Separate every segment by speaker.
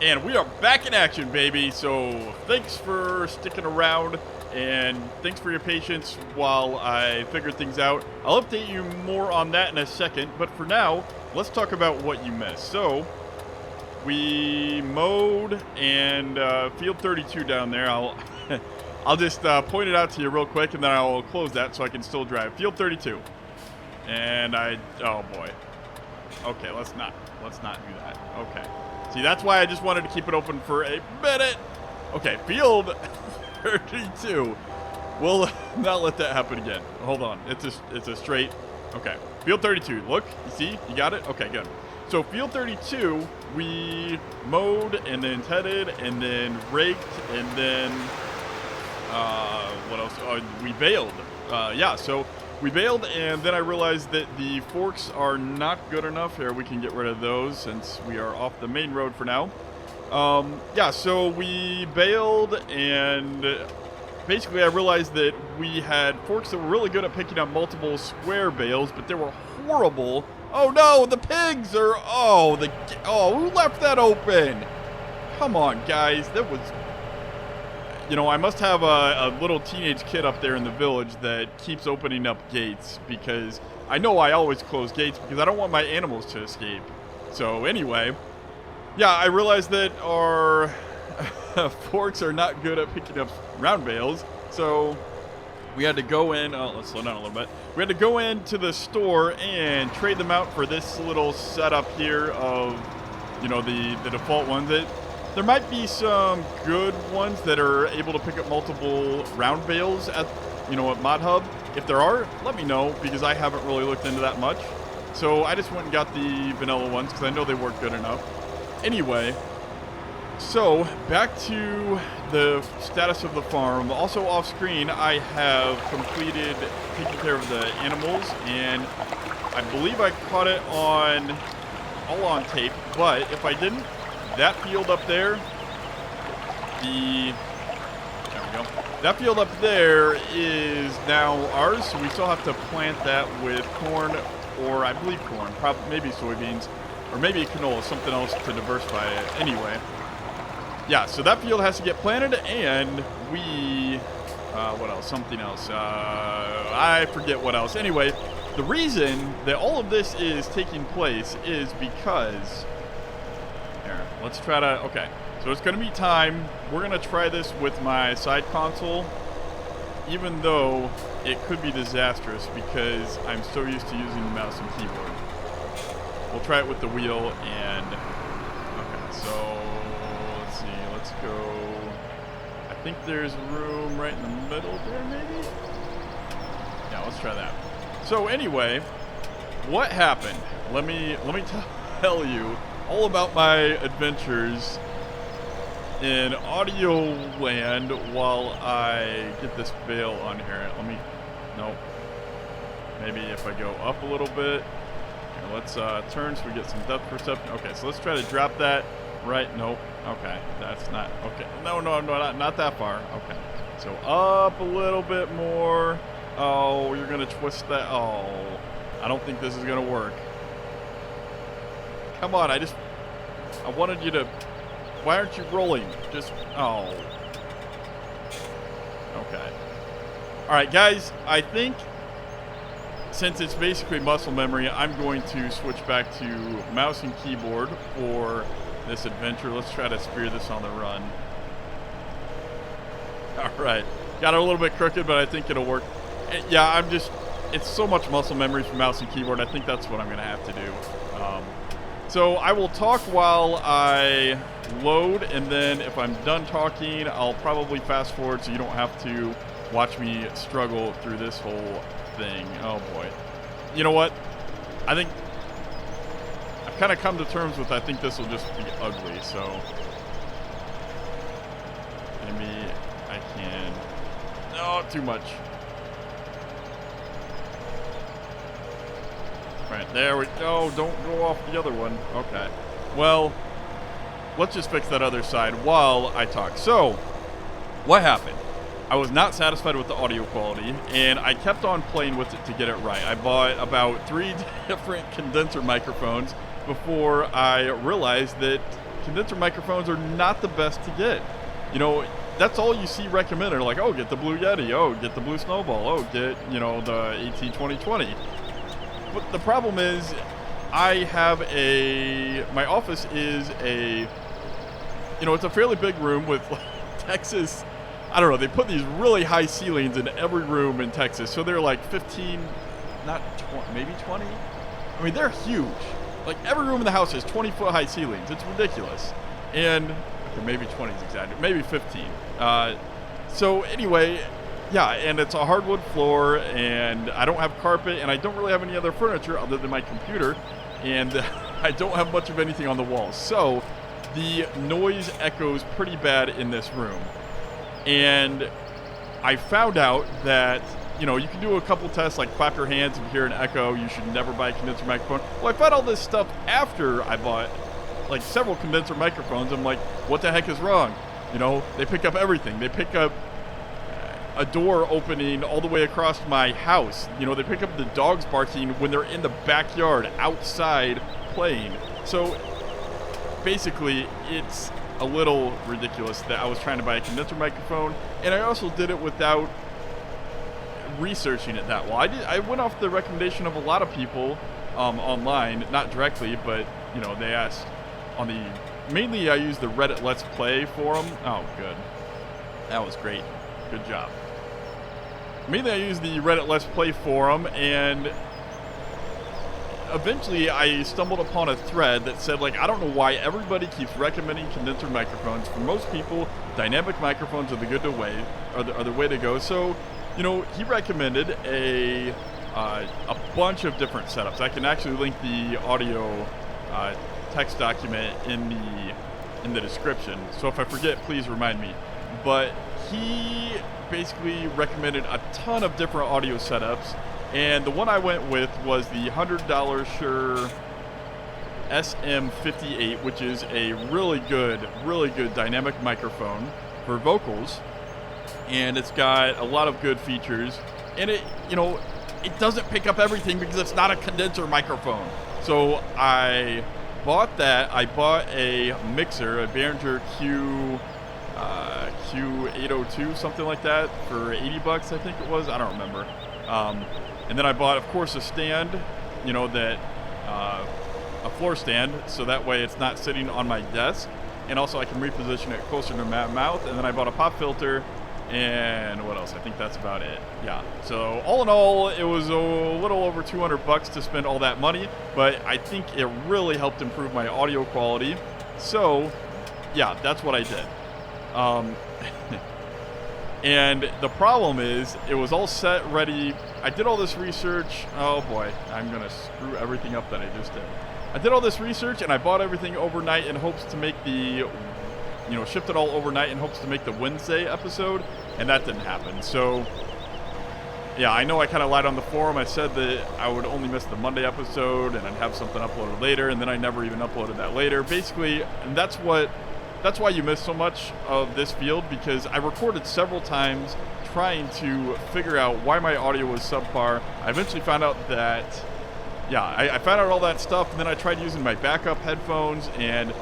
Speaker 1: And we are back in action, baby. So thanks for sticking around, and thanks for your patience while I figure things out. I'll update you more on that in a second, but for now, let's talk about what you missed. So we mowed and field 32 down there. I'll just point it out to you real quick, and then I'll close that so I can still drive. Field 32. And oh boy. Okay, let's not do that. Okay. See, that's why I just wanted to keep it open for a minute. Okay, field 32. We'll not let that happen again. Hold on. It's a straight. Okay. Field 32. Look, you see? You got it? Okay, good. So field 32, we mowed and then tedded and then raked and then what else? Oh, we baled. Yeah, so we baled, and then I realized that the forks are not good enough. Here, we can get rid of those since we are off the main road for now. Yeah, so we baled, and basically I realized that we had forks that were really good at picking up multiple square bales, but they were horrible. Oh no, the pigs are, who left that open? Come on, guys, that was... You know, I must have a little teenage kid up there in the village that keeps opening up gates, because I know I always close gates because I don't want my animals to escape. So anyway, yeah, I realized that our forks are not good at picking up round bales, so we had to go in, let's slow down a little bit. We had to go into the store and trade them out for this little setup here of, you know, the default one. There might be some good ones that are able to pick up multiple round bales at Mod Hub. If there are, let me know, because I haven't really looked into that much. So I just went and got the vanilla ones because I know they work good enough. Anyway, so back to the status of the farm. Also off screen, I have completed taking care of the animals, and I believe I caught it all on tape, but if I didn't, that field up there, there we go. That field up there is now ours, so we still have to plant that with corn, or I believe corn, probably maybe soybeans, or maybe canola, something else to diversify it. Anyway, yeah, so that field has to get planted, and we, what else? Something else. I forget what else. Anyway, the reason that all of this is taking place is because... Let's try to, okay, so it's going to be time. We're going to try this with my side console, even though it could be disastrous because I'm so used to using the mouse and keyboard. We'll try it with the wheel, and, okay, so, let's see, let's go, I think there's room right in the middle there, maybe? Yeah, let's try that. So, anyway, what happened? Let me tell you all about my adventures in audio land while I get this bale on here. Nope. Maybe if I go up a little bit. Here, let's turn so we get some depth perception. Okay, so let's try to drop that right. Nope. Okay, that's not, okay. No, not that far. Okay, so up a little bit more. Oh, you're gonna twist that. Oh, I don't think this is gonna work. Come on, I wanted you to, why aren't you rolling? Just, oh. Okay. All right, guys, I think since it's basically muscle memory, I'm going to switch back to mouse and keyboard for this adventure. Let's try to spear this on the run. All right. Got it a little bit crooked, but I think it'll work. Yeah, it's so much muscle memory for mouse and keyboard. I think that's what I'm going to have to do. So I will talk while I load, and then if I'm done talking, I'll probably fast forward so you don't have to watch me struggle through this whole thing. Oh boy. You know what? I think I've kind of come to terms with, I think this will just be ugly, so maybe I can, no, too much. Right, there we go. Don't go off the other one. Okay. Well, let's just fix that other side while I talk. So, what happened? I was not satisfied with the audio quality, and I kept on playing with it to get it right. I bought about 3 different condenser microphones before I realized that condenser microphones are not the best to get. You know, that's all you see recommended. Like, oh, get the Blue Yeti. Oh, get the Blue Snowball. Oh, get, you know, the AT2020. But the problem is, my office is it's a fairly big room with like, Texas. I don't know, they put these really high ceilings in every room in Texas. So they're like 15, not 20, maybe 20. I mean, they're huge. Like every room in the house has 20-foot high ceilings. It's ridiculous. And okay, maybe 20 is exaggerated, maybe 15. So anyway, yeah, and it's a hardwood floor, and I don't have carpet, and I don't really have any other furniture other than my computer, and I don't have much of anything on the walls. So the noise echoes pretty bad in this room. And I found out that, you know, you can do a couple tests, like clap your hands if you hear an echo. You should never buy a condenser microphone. Well, I found all this stuff after I bought, like, several condenser microphones. I'm like, what the heck is wrong? You know, they pick up everything. They pick up a door opening all the way across my house. You know, they pick up the dogs barking when they're in the backyard outside playing. So basically, it's a little ridiculous that I was trying to buy a condenser microphone, and I also did it without researching it that well. I went off the recommendation of a lot of people online, not directly, but you know, they asked on mainly I used the Reddit Let's Play forum. Oh, good. That was great. Good job. Mainly I used the Reddit Let's Play forum, and eventually I stumbled upon a thread that said, like, I don't know why everybody keeps recommending condenser microphones. For most people, dynamic microphones are the way to go. So, you know, he recommended a bunch of different setups. I can actually link the audio text document in the description. So if I forget, please remind me. But he basically recommended a ton of different audio setups. And the one I went with was the $100 Shure SM58, which is a really good dynamic microphone for vocals. And it's got a lot of good features. And it doesn't pick up everything because it's not a condenser microphone. So I bought that. I bought a mixer, a Behringer Q802, something like that, for $80, I think it was. I don't remember. And then I bought, of course, a stand, you know, a floor stand, so that way it's not sitting on my desk. And also I can reposition it closer to my mouth. And then I bought a pop filter, and what else? I think that's about it. Yeah. So all in all, it was a little over $200 to spend all that money, but I think it really helped improve my audio quality. So yeah, that's what I did. And the problem is, it was all set, ready. I did all this research. Oh boy, I'm gonna screw everything up that I just did. I did all this research, and I bought everything overnight in hopes to make shipped it all overnight in hopes to make the Wednesday episode, and that didn't happen. So yeah, I know I kind of lied on the forum. I said that I would only miss the Monday episode, and I'd have something uploaded later, and then I never even uploaded that later. Basically, and that's why you miss so much of this field, because I recorded several times trying to figure out why my audio was subpar. I eventually found out that, I found out all that stuff, and then I tried using my backup headphones, and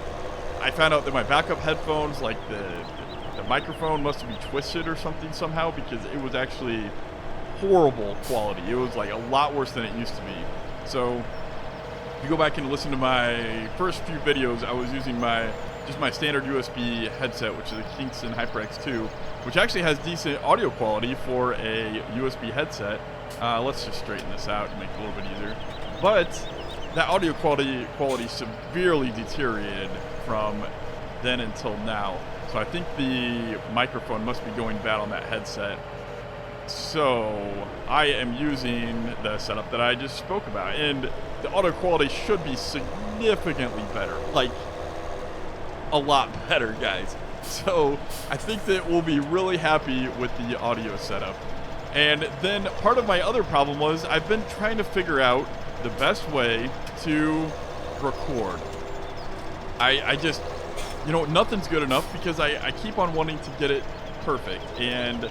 Speaker 1: I found out that my backup headphones, like the microphone must be twisted or something somehow, because it was actually horrible quality. It was like a lot worse than it used to be. So if you go back and listen to my first few videos, I was using just my standard USB headset, which is a Kingston HyperX 2, which actually has decent audio quality for a USB headset. Let's just straighten this out and make it a little bit easier. But that audio quality severely deteriorated from then until now. So I think the microphone must be going bad on that headset. So I am using the setup that I just spoke about, and the audio quality should be significantly better, like a lot better, guys. So I think that we'll be really happy with the audio setup. And then part of my other problem was I've been trying to figure out the best way to record. I just, nothing's good enough, because I keep on wanting to get it perfect. And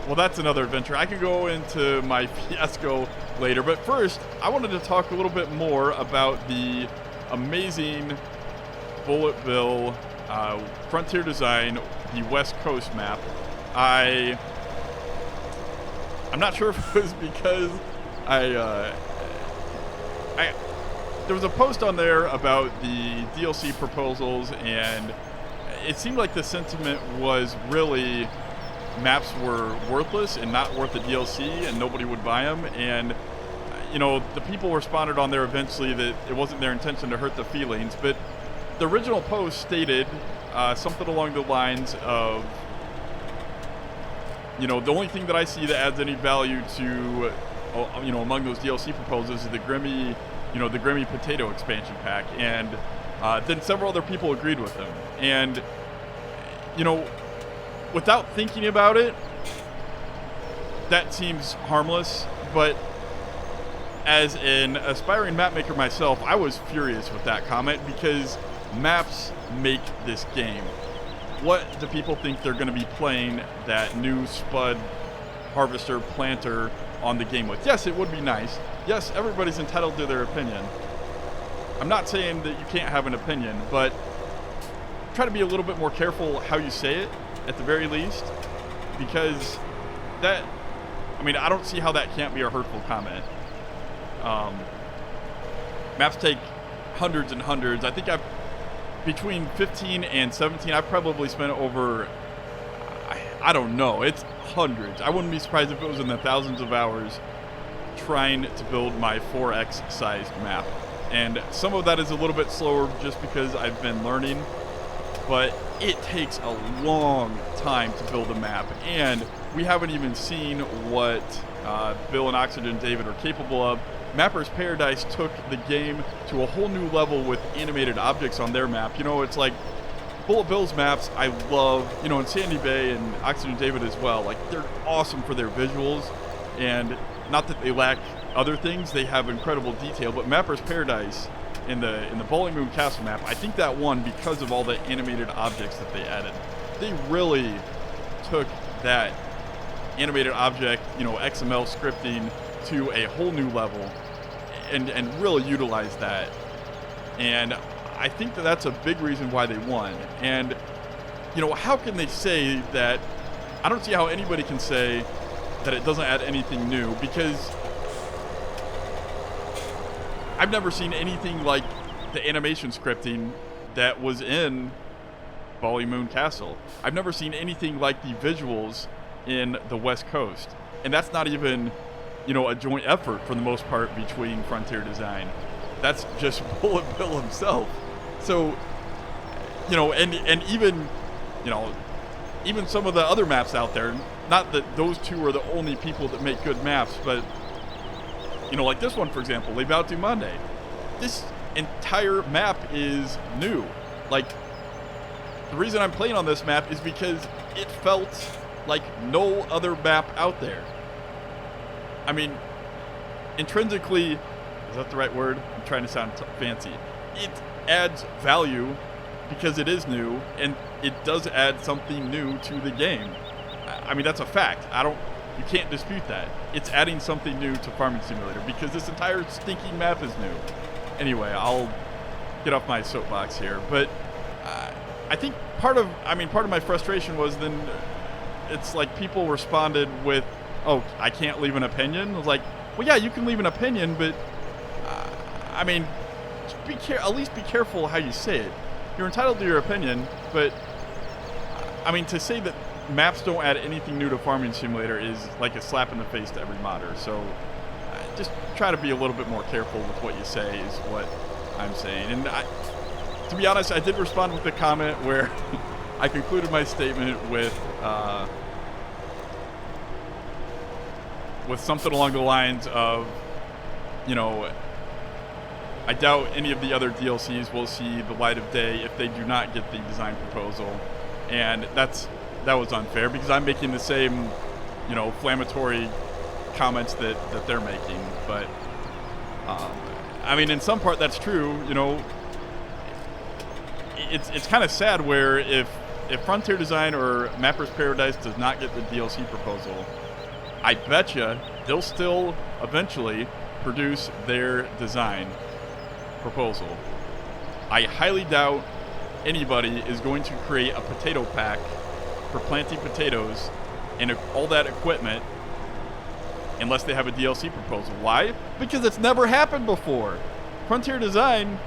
Speaker 1: well, that's another adventure. I could go into my fiasco later, but first I wanted to talk a little bit more about the amazing Bullet Bill Frontier Design, the West Coast map. I'm not sure if it was because there was a post on there about the DLC proposals, and it seemed like the sentiment was really maps were worthless and not worth the DLC, and nobody would buy them. And the people responded on there eventually that it wasn't their intention to hurt the feelings, but the original post stated something along the lines of, the only thing that I see that adds any value to, among those DLC proposals is the Grimmy, the Grimmy Potato expansion pack. And then several other people agreed with him. And, without thinking about it, that seems harmless, but as an aspiring map maker myself, I was furious with that comment, because maps make this game. What do people think they're going to be playing that new Spud Harvester Planter on the game with? Yes, it would be nice. Yes, everybody's entitled to their opinion. I'm not saying that you can't have an opinion, but try to be a little bit more careful how you say it, at the very least, because I don't see how that can't be a hurtful comment. Maps take hundreds and hundreds. I think between 15 and 17, I've probably spent over, I don't know, it's hundreds. I wouldn't be surprised if it was in the thousands of hours trying to build my 4X sized map. And some of that is a little bit slower just because I've been learning, but it takes a long time to build a map, and we haven't even seen what Bill and Oxygen David are capable of. Mapper's Paradise took the game to a whole new level with animated objects on their map. It's like Bullet Bill's maps I love, and Sandy Bay and Oxygen David as well. Like, they're awesome for their visuals, and not that they lack other things, they have incredible detail, but Mapper's Paradise in the Bowling Moon Castle map, I think that won because of all the animated objects that they added. They really took that animated object, XML scripting to a whole new level and really utilized that. And I think that that's a big reason why they won. And, how can they say that? I don't see how anybody can say that it doesn't add anything new, because I've never seen anything like the animation scripting that was in Bowling Moon Castle. I've never seen anything like the visuals in the West Coast. And that's not even, a joint effort for the most part between Frontier Design. That's just Bullet Bill himself. So, and even, even some of the other maps out there, not that those two are the only people that make good maps, but, like this one, for example, Bout Du Monde. This entire map is new. Like, the reason I'm playing on this map is because it felt like no other map out there. Intrinsically, is that the right word? I'm trying to sound fancy. It adds value because it is new, and it does add something new to the game. That's a fact. You can't dispute that. It's adding something new to Farming Simulator because this entire stinking map is new. Anyway, I'll get off my soapbox here, but I think part of my frustration was then it's like people responded with, "Oh, I can't leave an opinion." I was like, "Well, yeah, you can leave an opinion, but just at least be careful how you say it. You're entitled to your opinion, but to say that maps don't add anything new to Farming Simulator is like a slap in the face to every modder. So just try to be a little bit more careful with what you say is what I'm saying." And to be honest, I did respond with a comment where I concluded my statement with something along the lines of, I doubt any of the other DLCs will see the light of day if they do not get the design proposal. And that was unfair because I'm making the same, inflammatory comments that they're making. But, in some part that's true. It's kind of sad where if Frontier Design or Mapper's Paradise does not get the DLC proposal, I betcha they'll still eventually produce their design proposal. I highly doubt anybody is going to create a potato pack for planting potatoes and all that equipment unless they have a DLC proposal. Why? Because it's never happened before. Frontier Design,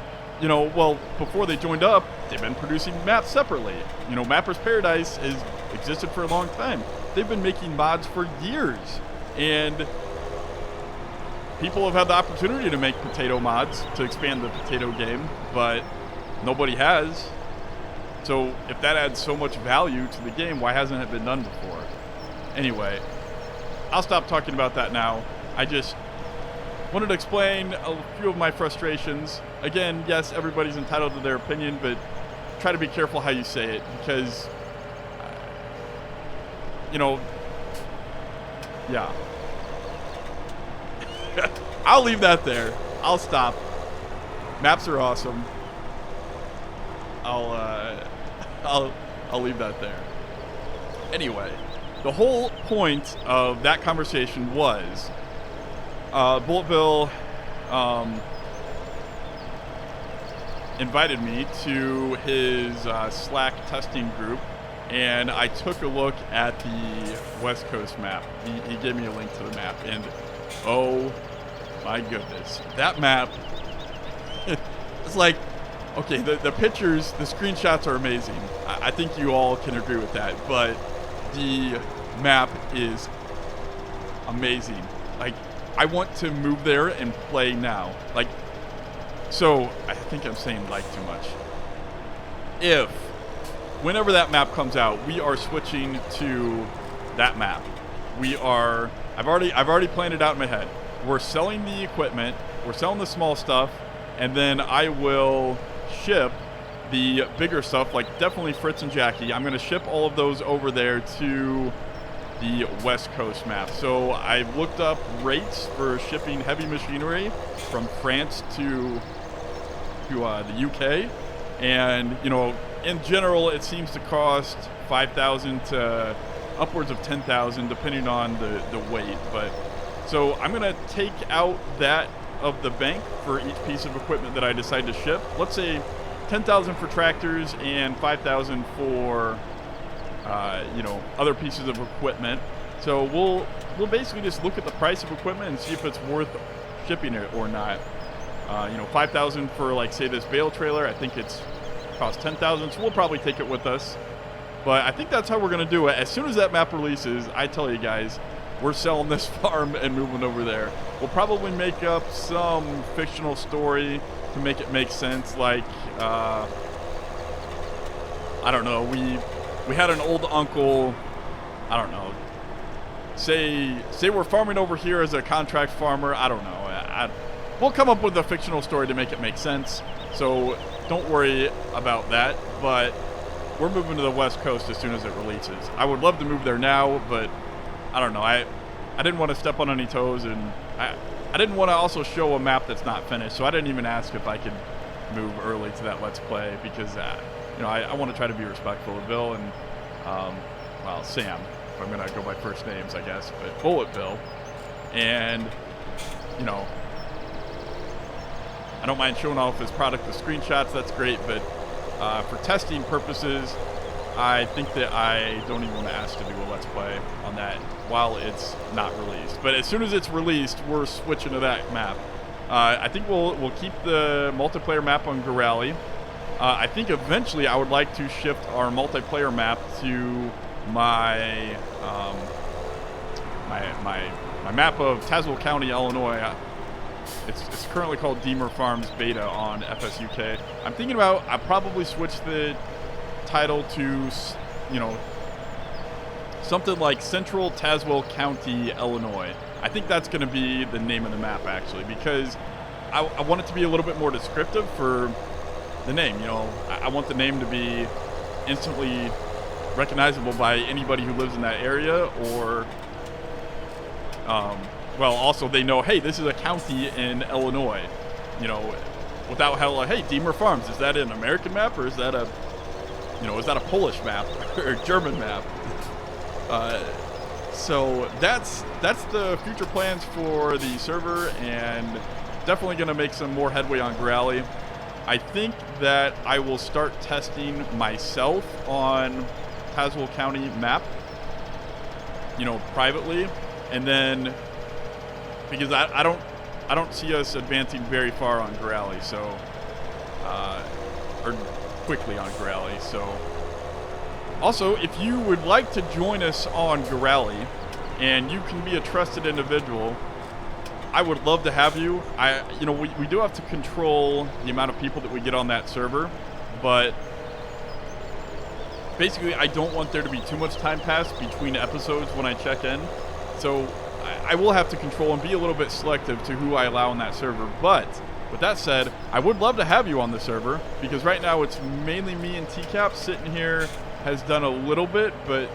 Speaker 1: well, before they joined up, they've been producing maps separately. Mapper's Paradise has existed for a long time. They've been making mods for years. And people have had the opportunity to make potato mods to expand the potato game, but nobody has. So if that adds so much value to the game, why hasn't it been done before? Anyway, I'll stop talking about that now. I just wanted to explain a few of my frustrations. Again, yes, everybody's entitled to their opinion, but try to be careful how you say it, because, yeah. I'll leave that there. I'll stop. Maps are awesome. I'll leave that there. Anyway, the whole point of that conversation was Bullet Bill invited me to his Slack testing group, and I took a look at the West Coast map. He gave me a link to the map, and oh my goodness, that map, it's like, okay, the pictures, the screenshots are amazing. I think you all can agree with that, but the map is amazing. Like, I want to move there and play now. Like, so I think I'm saying like too much. Whenever that map comes out, we are switching to that map. I've already planned it out in my head. We're selling the equipment, we're selling the small stuff, and then I will ship the bigger stuff, like definitely Fritz and Jackie. I'm going to ship all of those over there to the West Coast map. So I've looked up rates for shipping heavy machinery from France to the UK, and in general it seems to cost $5,000 to upwards of $10,000 depending on the weight. But so I'm gonna take out that of the bank for each piece of equipment that I decide to ship. Let's say $10,000 for tractors and $5,000 for other pieces of equipment. So we'll basically just look at the price of equipment and see if it's worth shipping it or not. $5,000 for, like, say, this bale trailer. I think it's cost $10,000, so we'll probably take it with us. But I think that's how we're gonna do it. As soon as that map releases, I tell you guys, we're selling this farm and moving over there. We'll probably make up some fictional story to make it make sense. Like, I don't know. We had an old uncle. I don't know. Say we're farming over here as a contract farmer. I don't know. We'll come up with a fictional story to make it make sense. So don't worry about that. But we're moving to the West Coast as soon as it releases. I would love to move there now, but I don't know. I didn't want to step on any toes, and I didn't want to also show a map that's not finished. So I didn't even ask if I could move early to that Let's Play, because I want to try to be respectful of Bill and Sam, if I'm gonna go by first names, I guess, but Bullet Bill, and I don't mind showing off his product with screenshots. That's great, but for testing purposes, I think that I don't even want to ask to do a Let's Play on that while it's not released. But as soon as it's released, we're switching to that map. I think we'll keep the multiplayer map on Gorali. I think eventually I would like to shift our multiplayer map to my my map of Tazewell County, Illinois. It's currently called Deemer Farms Beta on FSUK. I'm thinking about I'll probably switch the title to something like Central Tazewell County, Illinois. I think that's going to be the name of the map, actually, because I want it to be a little bit more descriptive for the name. I want the name to be instantly recognizable by anybody who lives in that area, or also they know, hey, this is a county in Illinois, without hella, hey, Deemer Farms, is that an American map, or is that a Polish map or a German map? So that's the future plans for the server, and definitely going to make some more headway on Gorali. I think that I will start testing myself on Tazewell County map, privately, and then because I don't see us advancing very far on Gorally, so or quickly on Gorally. So also, if you would like to join us on Gorally, and you can be a trusted individual, I would love to have you. We do have to control the amount of people that we get on that server, but basically I don't want there to be too much time passed between episodes when I check in. So I will have to control and be a little bit selective to who I allow on that server. But with that said, I would love to have you on the server, because right now it's mainly me and TCAP sitting here. Has done a little bit, but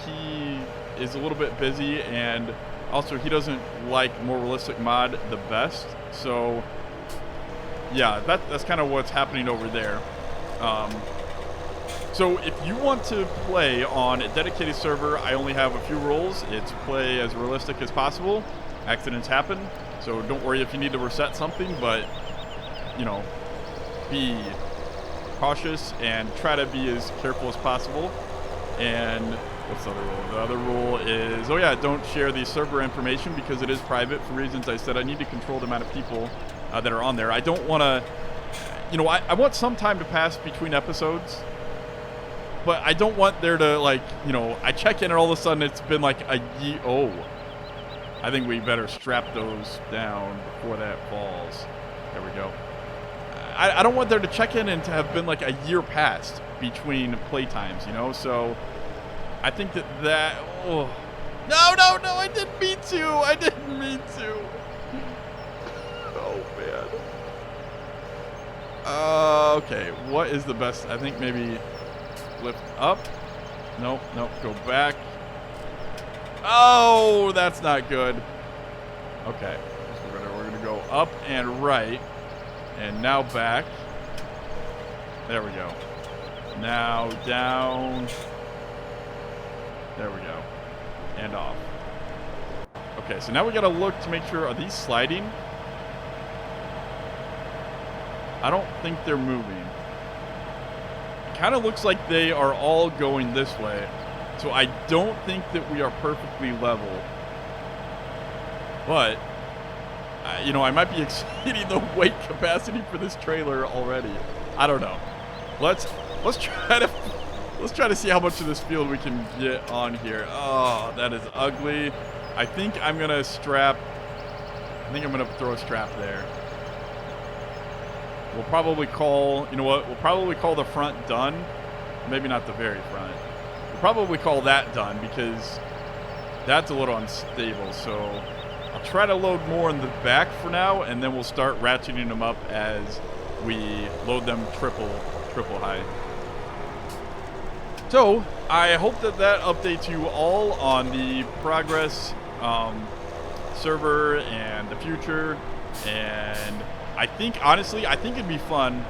Speaker 1: he is a little bit busy, and also he doesn't like more realistic mod the best. So yeah, that's kind of what's happening over there. So if you want to play on a dedicated server, I only have a few rules. It's play as realistic as possible. Accidents happen, so don't worry if you need to reset something, but be cautious and try to be as careful as possible. And what's the other rule? The other rule is, don't share the server information because it is private for reasons I said. I need to control the amount of people that are on there. I don't want to, I want some time to pass between episodes, but I don't want there to, I check in and all of a sudden it's been like a year. Oh, I think we better strap those down before that falls. There we go. I don't want there to check in and to have been like a year past between playtimes, so I think that oh. No, I didn't mean to. Oh, man. Okay, what is the best? I think maybe lift up. Nope, go back. Oh, that's not good. Okay, so we're gonna go up and right. And now back. There we go. Now down. There we go. And off. Okay, so now we gotta look to make sure, are these sliding? I don't think they're moving. It kind of looks like they are all going this way. So I don't think that we are perfectly level. But I might be exceeding the weight capacity for this trailer already. I don't know. Let's try to see how much of this field we can get on here. Oh, that is ugly. I think I'm gonna throw a strap there. We'll probably call, we'll probably call the front done. Maybe not the very front. We'll probably call that done because that's a little unstable. So I'll try to load more in the back for now, and then we'll start ratcheting them up as we load them triple high. So I hope that updates you all on the progress server and the future. And I think, honestly, it'd be fun,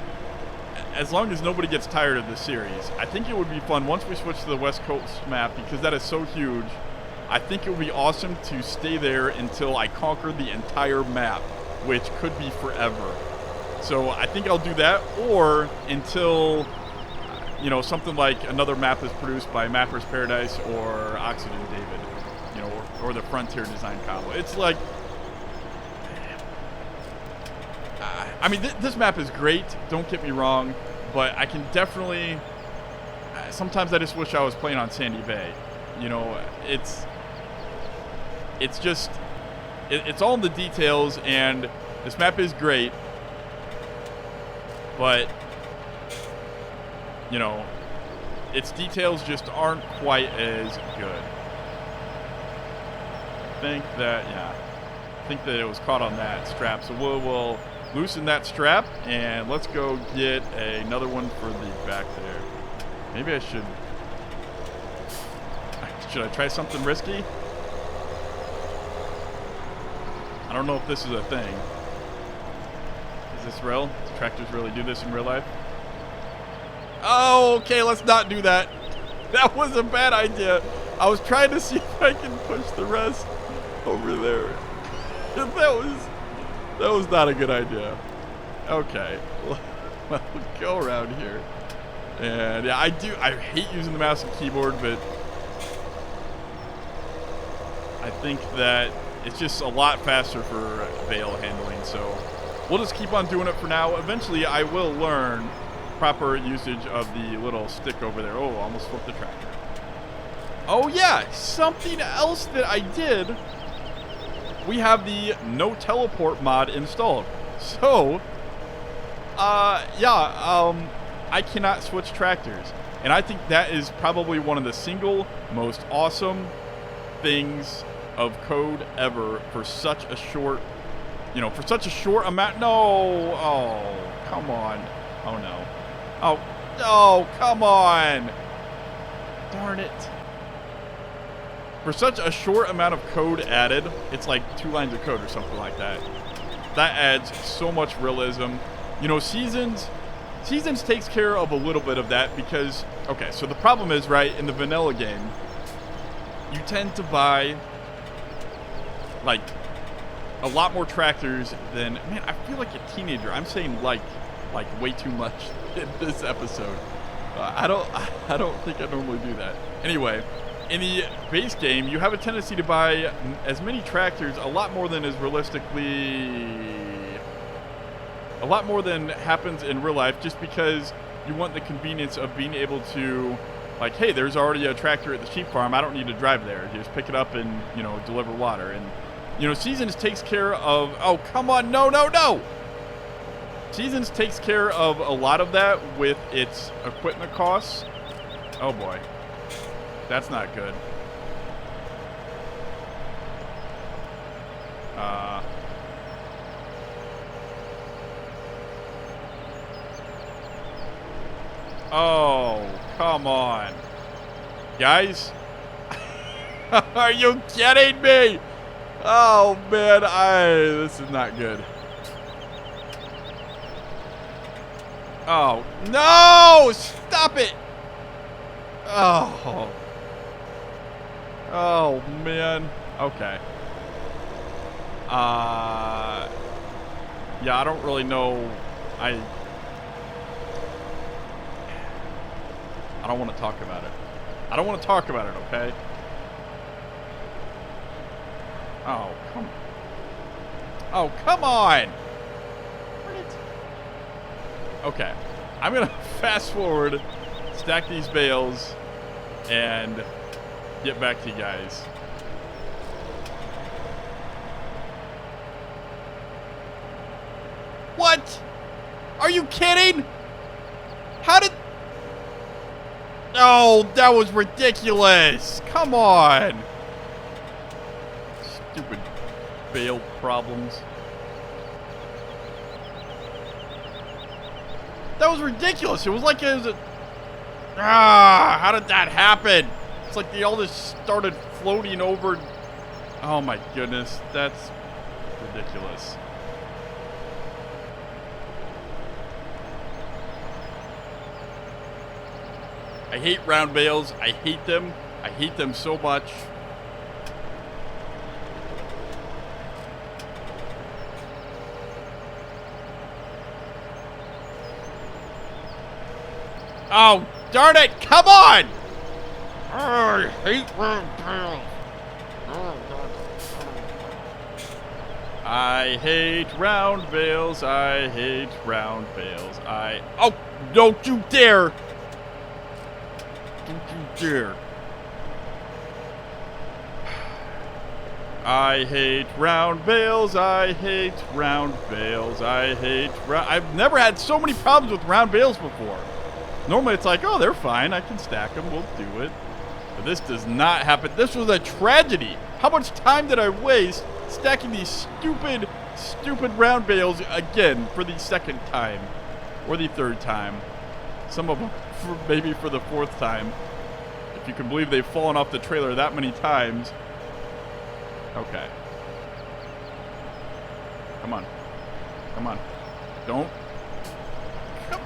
Speaker 1: as long as nobody gets tired of the series. I think it would be fun once we switch to the West Coast map, because that is so huge. I think it would be awesome to stay there until I conquer the entire map, which could be forever. So I think I'll do that, or until, something like another map is produced by Mapper's Paradise or Oxygen David, or the Frontier Design combo. It's like, this map is great, don't get me wrong, but I can definitely, sometimes I just wish I was playing on Sandy Bay. It's just, it's all in the details, and this map is great, but, its details just aren't quite as good. I think that it was caught on that strap, so we'll loosen that strap, and let's go get another one for the back there. Maybe I should I try something risky? I don't know if this is a thing. Is this real? Do tractors really do this in real life? Oh, okay, let's not do that. That was a bad idea. I was trying to see if I can push the rest over there. That was not a good idea. Okay. well, go around here. And yeah, I hate using the mouse and keyboard, but I think that it's just a lot faster for bale handling, so we'll just keep on doing it for now. Eventually, I will learn proper usage of the little stick over there. Oh, almost flipped the tractor. Oh yeah, something else that I did. We have the no teleport mod installed. So, I cannot switch tractors. And I think that is probably one of the single most awesome things of code ever for such a short, for such a short amount. No. Oh, come on. Oh, no. Oh, come on. Darn it. For such a short amount of code added, it's like 2 lines of code or something like that. That adds so much realism. Seasons takes care of a little bit of that because, okay, so the problem is, right, in the vanilla game, you tend to buy, like, a lot more tractors than, man, I feel like a teenager. I'm saying like way too much in this episode. I don't think I normally do that. Anyway, in the base game, you have a tendency to buy as many tractors, a lot more than happens in real life, just because you want the convenience of being able to, like, hey, there's already a tractor at the sheep farm. I don't need to drive there. You just pick it up and, deliver water. And, Seasons takes care of, oh, come on, no. Seasons takes care of a lot of that with its equipment costs. Oh, boy. That's not good. Oh, come on. Guys? Are you kidding me? Oh, man, this is not good. Oh, no! Stop it! Oh. Oh, man. Okay. Yeah, I don't really know. I don't want to talk about it. I don't want to talk about it, okay? Oh, come on! Okay. I'm going to fast forward, stack these bales, and get back to you guys. What? Are you kidding? How did... Oh, that was ridiculous. Come on. Stupid bale problems. That was ridiculous. It was like it was a... how did that happen? It's like they all just started floating over. Oh my goodness. That's ridiculous. I hate round bales. I hate them. I hate them so much. Oh, darn it! Come on! I hate round bales. I hate round bales. I hate round bales. Oh, don't you dare! Don't you dare. I hate round bales. I hate round bales. I hate I've never had so many problems with round bales before. Normally it's like, oh, they're fine. I can stack them. We'll do it. But this does not happen. This was a tragedy. How much time did I waste stacking these stupid round bales again for the second time? Or the third time. Some of them maybe for the fourth time. If you can believe they've fallen off the trailer that many times. Okay. Come on. Come on. Don't. Come.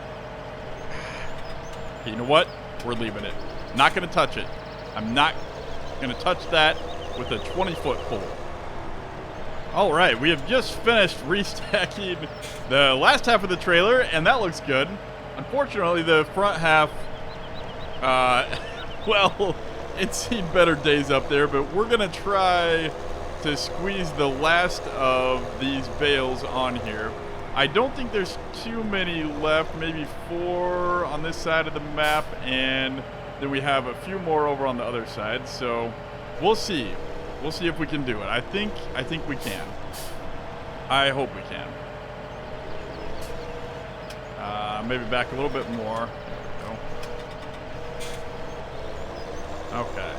Speaker 1: Okay, you know what? We're leaving it. Not going to touch it. I'm not going to touch that with a 20-foot pole. All right, we have just finished restacking the last half of the trailer, and that looks good. Unfortunately, the front half, well, it's seen better days up there, but we're going to try to squeeze the last of these bales on here. I don't think there's too many left, maybe 4 on this side of the map, and then we have a few more over on the other side, so we'll see. We'll see if we can do it. I think we can. I hope we can. Maybe back a little bit more. There we go. Okay.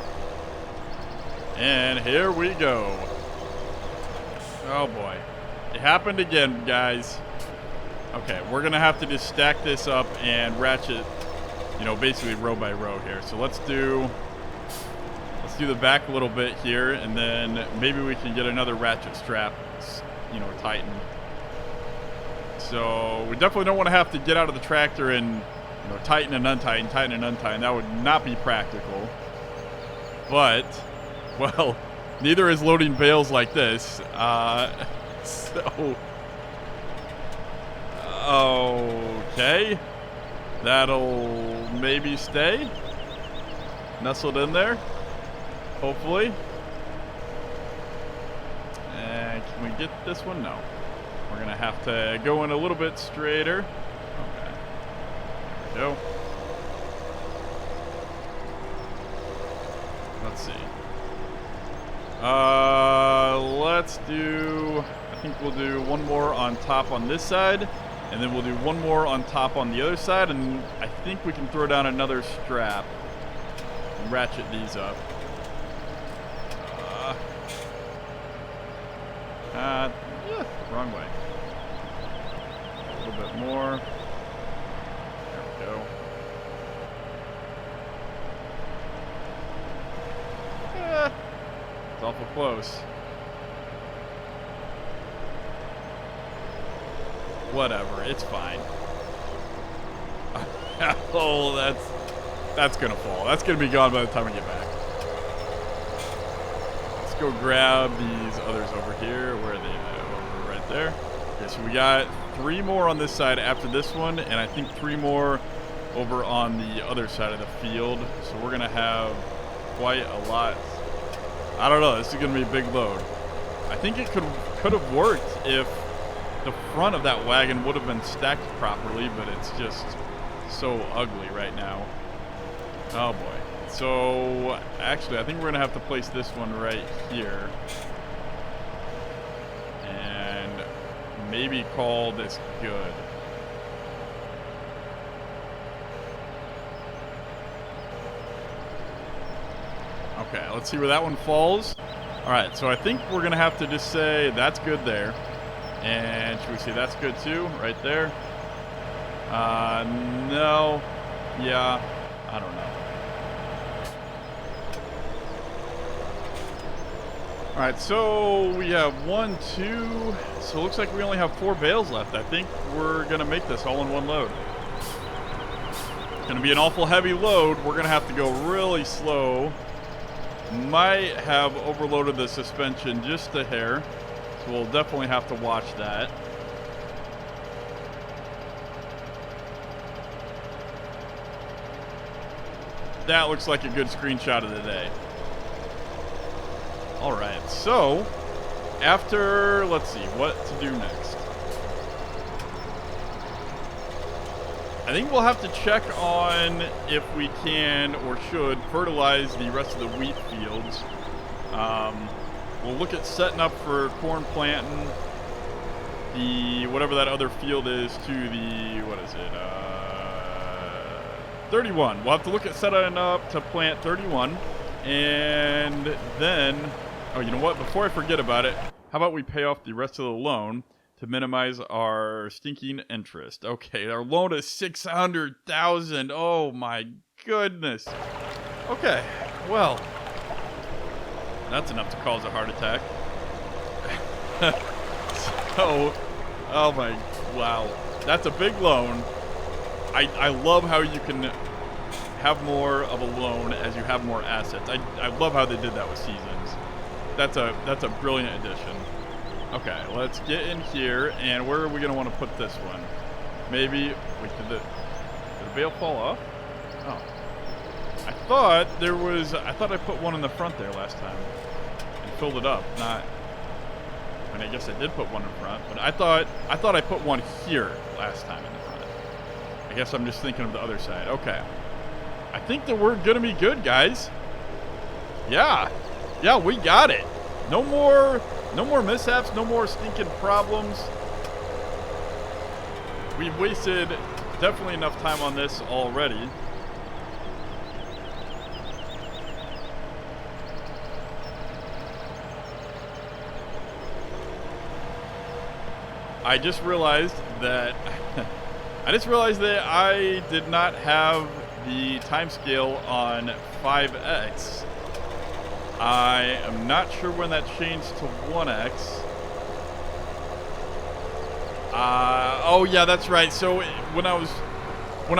Speaker 1: And here we go. Oh boy. It happened again, guys. Okay, we're gonna have to just stack this up and ratchet, you know, basically row by row here. So let's do the back a little bit here, and then maybe we can get another ratchet strap, you know, tighten. So we definitely don't want to have to get out of the tractor and, you know, tighten and untighten, tighten and untighten. That would not be practical. But, well, neither is loading bales like this. So, okay. That'll maybe stay nestled in there. Hopefully. And can we get this one? No. We're going to have to go in a little bit straighter. Okay. There we go. Let's see. Let's do... I think we'll do one more on top on this side, and then we'll do one more on top on the other side, and I think we can throw down another strap and ratchet these up. Yeah, wrong way. A little bit more. There we go. It's awful close. Whatever, it's fine. Oh, that's gonna fall. That's gonna be gone by the time we get back. Let's go grab these others over here. Where are they? Over right there. Okay, so we got 3 more on this side after this one, and I think 3 more over on the other side of the field. So we're gonna have quite a lot. I don't know. This is gonna be a big load. I think it could have worked if the front of that wagon would have been stacked properly, but it's just so ugly right now. Oh boy. So actually, I think we're gonna have to place this one right here and maybe call this good. Okay, let's see where that one falls. All right, so I think we're gonna have to just say that's good there. And should we say that's good too, right there? No. Yeah, I don't know. All right, so we have 1, 2. So it looks like we only have 4 bales left. I think we're gonna make this all in one load. It's gonna be an awful heavy load. We're gonna have to go really slow. Might have overloaded the suspension just a hair. So we'll definitely have to watch that. That looks like a good screenshot of the day. All right, so after, let's see, what to do next. I think we'll have to check on if we can or should fertilize the rest of the wheat fields. We'll look at setting up for corn planting the whatever that other field is to the, what is it, 31. We'll have to look at setting up to plant 31, and then, oh, you know what, before I forget about it, how about we pay off the rest of the loan to minimize our stinking interest. Okay, our loan is $600,000. Oh my goodness. Okay, well, that's enough to cause a heart attack. So, oh my, wow. That's a big loan. I love how you can have more of a loan as you have more assets. I love how they did that with Seasons. That's a brilliant addition. Okay, let's get in here, and where are we gonna want to put this one? Maybe, wait, did the bale fall off? Oh. I thought I put one in the front there last time and filled it up, not, I mean, I guess I did put one in front, but I thought I put one here last time in the front. I guess I'm just thinking of the other side. Okay. I think that we're gonna be good, guys. Yeah, we got it. No more mishaps, no more stinking problems. We've wasted definitely enough time on this already. I just realized that I did not have the time scale on 5x. I am not sure when that changed to 1x. Oh yeah, that's right. So when I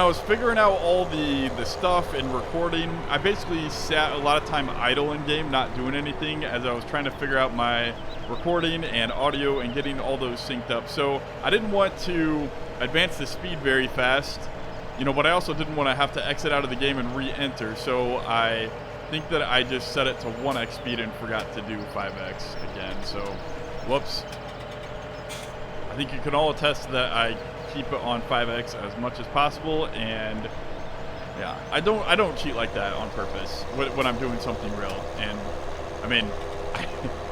Speaker 1: was figuring out all the stuff and recording, I basically sat a lot of time idle in game, not doing anything, as I was trying to figure out my recording and audio and getting all those synced up. So I didn't want to advance the speed very fast, you know, but I also didn't want to have to exit out of the game and re-enter. So I think that I just set it to 1x speed and forgot to do 5x again. So, whoops. I think you can all attest that I keep it on 5x as much as possible, and yeah, I don't cheat like that on purpose when I'm doing something real. And I mean,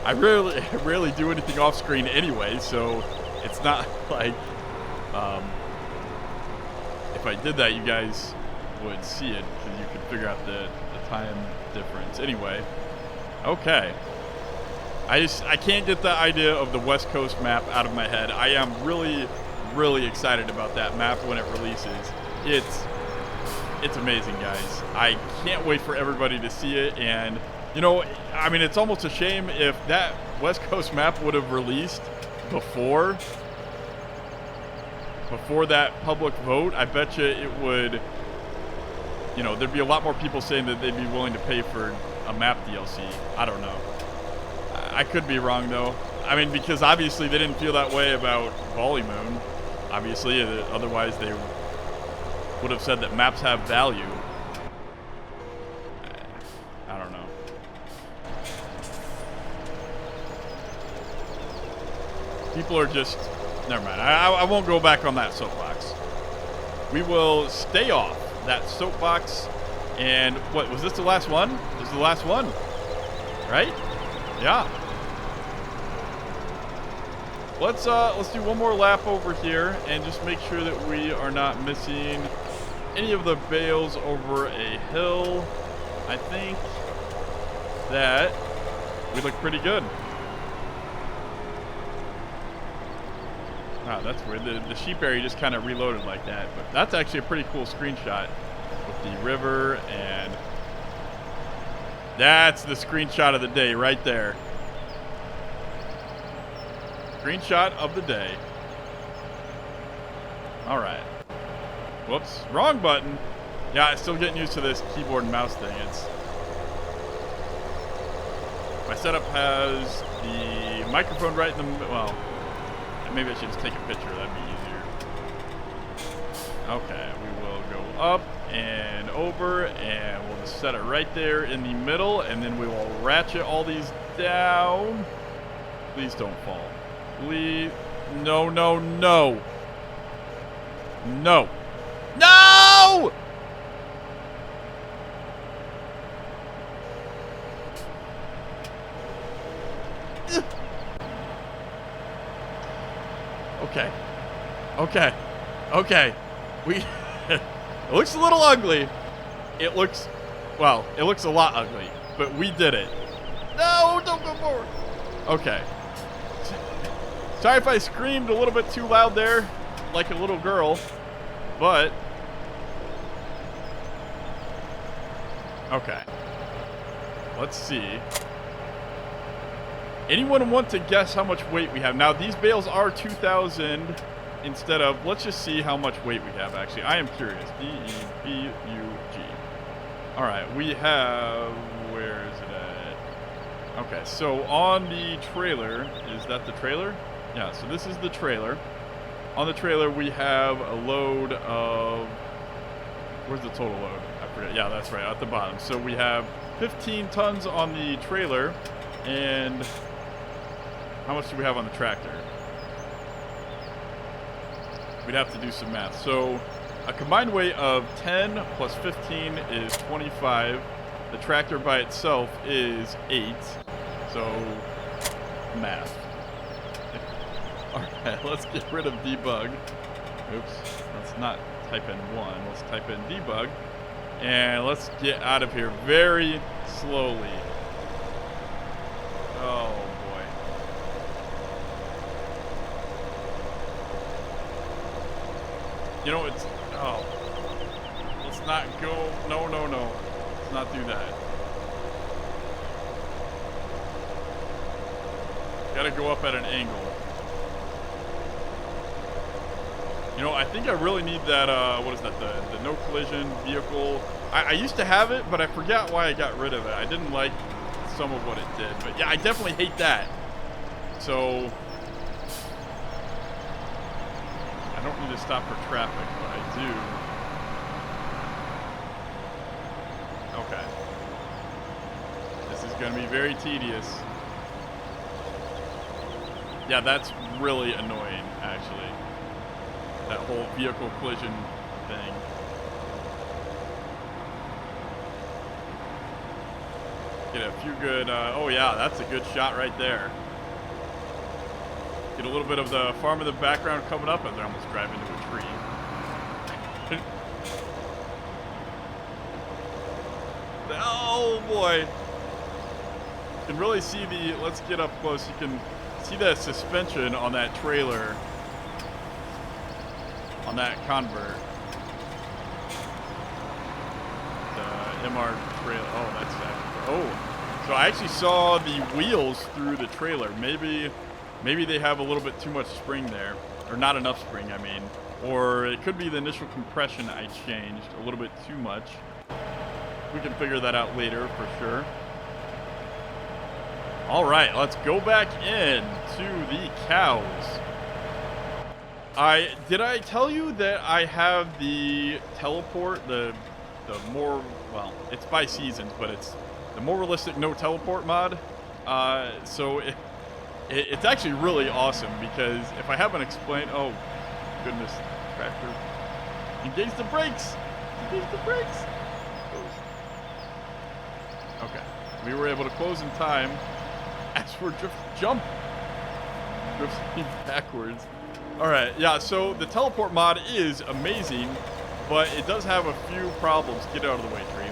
Speaker 1: I rarely do anything off screen anyway, so it's not like if I did that, you guys would see it because you could figure out the time difference. Anyway, okay. I can't get the idea of the West Coast map out of my head. I am really excited about that map when it releases. It's amazing, guys. I can't wait for everybody to see it. And you know, I mean, it's almost a shame if that West Coast map would have released before that public vote. I bet you it would, you know, there'd be a lot more people saying that they'd be willing to pay for a map DLC. I don't know. I could be wrong, though. I mean, because obviously they didn't feel that way about Volley Moon. Obviously, otherwise they would have said that maps have value. I don't know. People are just... Never mind. I won't go back on that soapbox. We will stay off that soapbox. And what, was this the last one? This is the last one, right? Yeah. Let's do one more lap over here and just make sure that we are not missing any of the bales over a hill. I think that we look pretty good. Wow, that's weird. The sheep area just kind of reloaded like that, but that's actually a pretty cool screenshot with the river, and that's the screenshot of the day right there. Screenshot of the day. All right. Whoops, wrong button. Yeah, I'm still getting used to this keyboard and mouse thing. My setup has the microphone right in the, well, maybe I should just take a picture. That'd be easier. Okay, we will go up and over, and we'll just set it right there in the middle, and then we will ratchet all these down. Please don't fall. Please. No, no, no. No. No! Okay. Okay. Okay. It looks a little ugly. It looks, well, it looks a lot ugly, but we did it. No, don't go forward. Okay. Sorry if I screamed a little bit too loud there, like a little girl, but okay. Let's see. Anyone want to guess how much weight we have? Now, these bales are 2,000 instead of, let's just see how much weight we have, actually. I am curious. D-E-B-U-G. All right, we have, where is it at? Okay, so on the trailer, is that the trailer? Yeah, so this is the trailer. On the trailer, we have a load of... Where's the total load? I forget. Yeah, that's right, at the bottom. So we have 15 tons on the trailer, and how much do we have on the tractor? We'd have to do some math. So a combined weight of 10 plus 15 is 25. The tractor by itself is 8. So, math. Alright, let's get rid of debug. Oops, let's not type in 1. Let's type in debug. And let's get out of here very slowly. Oh, boy. You know, it's... Oh. Let's not go... No. Let's not do that. Gotta go up at an angle. You know, I think I really need that, what is that, the no collision vehicle. I used to have it, but I forgot why I got rid of it. I didn't like some of what it did. But yeah, I definitely hate that. So, I don't need to stop for traffic, but I do. Okay. This is going to be very tedious. Yeah, that's really annoying, actually. That whole vehicle collision thing. Get a few good, oh yeah, that's a good shot right there. Get a little bit of the farm in the background coming up as I almost drive into a tree. Oh boy. You can really see the, let's get up close, you can see the suspension on that trailer, on that convert. The MR trailer, oh, that's that. Oh, so I actually saw the wheels through the trailer. Maybe they have a little bit too much spring there, or not enough spring, I mean. Or it could be the initial compression I changed a little bit too much. We can figure that out later for sure. All right, let's go back in to the cows. Did I tell you that I have the teleport, the more, well, it's by seasons, but it's the more realistic no teleport mod. So it's actually really awesome because if I haven't explained, oh goodness, tractor, engage the brakes, engage the brakes. Okay, we were able to close in time as we're drifting backwards. All right, yeah, so the teleport mod is amazing, but it does have a few problems. Get out of the way, tree.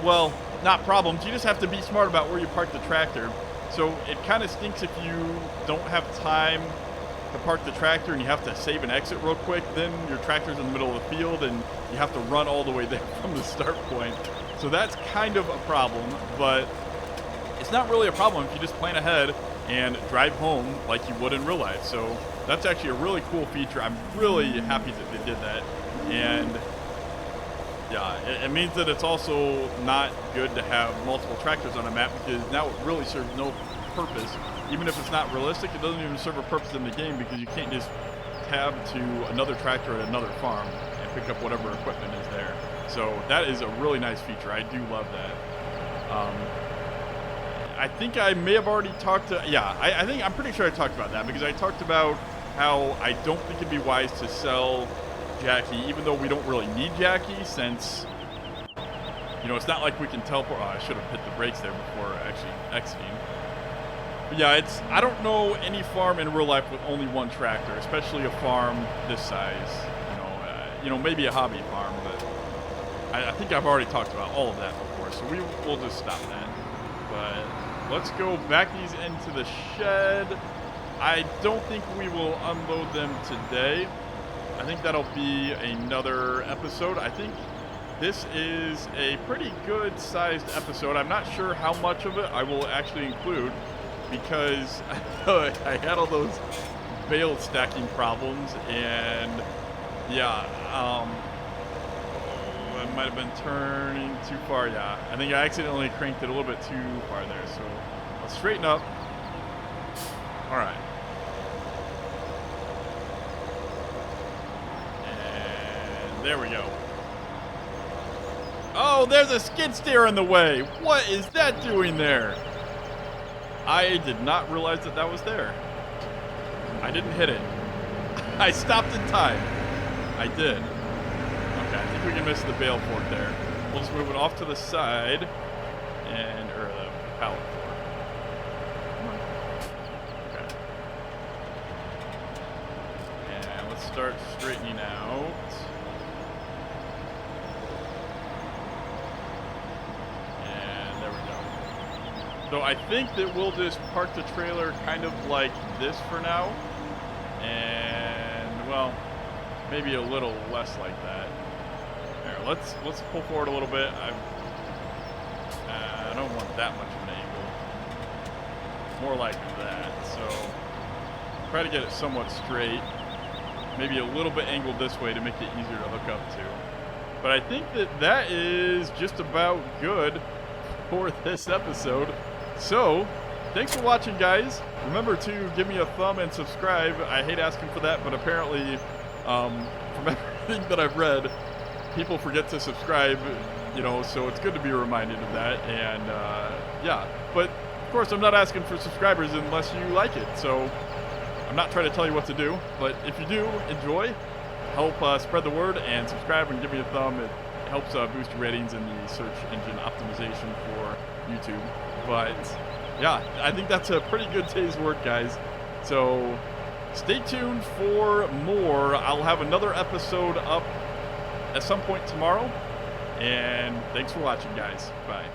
Speaker 1: Well, not problems. You just have to be smart about where you park the tractor. So it kind of stinks if you don't have time to park the tractor and you have to save and exit real quick. Then your tractor's in the middle of the field and you have to run all the way there from the start point. So that's kind of a problem, but it's not really a problem if you just plan ahead and drive home like you would in real life. So that's actually a really cool feature. I'm really happy that they did that. And yeah, it means that it's also not good to have multiple tractors on a map because now it really serves no purpose. Even if it's not realistic, it doesn't even serve a purpose in the game because you can't just tab to another tractor at another farm and pick up whatever equipment is there. So that is a really nice feature. I do love that. I think I may have already talked to, yeah, I'm pretty sure I talked about that because I talked about how I don't think it'd be wise to sell Jackie, even though we don't really need Jackie since, you know, it's not like we can teleport. Oh, I should have hit the brakes there before actually exiting. But yeah, I don't know any farm in real life with only one tractor, especially a farm this size. You know, maybe a hobby farm, but I think I've already talked about all of that before, so we'll just stop that. But let's go back these into the shed. I don't think we will unload them today. I think that'll be another episode. I think this is a pretty good sized episode. I'm not sure how much of it I will actually include because I had all those bale stacking problems and yeah, might have been turning too far. Yeah, I think I accidentally cranked it a little bit too far there. So let's straighten up. All right. And there we go. Oh, there's a skid steer in the way. What is that doing there? I did not realize that that was there. I didn't hit it. I stopped in time. I did. Okay, I think we can miss the bale fork there. We'll just move it off to the side or the pallet fork. Okay. And let's start straightening out. And there we go. So I think that we'll just park the trailer kind of like this for now. And, well, maybe a little less like that. There, let's pull forward a little bit. I don't want that much of an angle. More like that. So try to get it somewhat straight. Maybe a little bit angled this way to make it easier to hook up to. But I think that is just about good for this episode. So thanks for watching, guys. Remember to give me a thumb and subscribe. I hate asking for that, but apparently, from everything that I've read, people forget to subscribe, so it's good to be reminded of that. And, yeah. But, of course, I'm not asking for subscribers unless you like it. So I'm not trying to tell you what to do. But if you do enjoy, help spread the word and subscribe and give me a thumb. It helps boost your ratings in the search engine optimization for YouTube. But yeah, I think that's a pretty good day's work, guys. So stay tuned for more. I'll have another episode up at some point tomorrow. And thanks for watching, guys. Bye.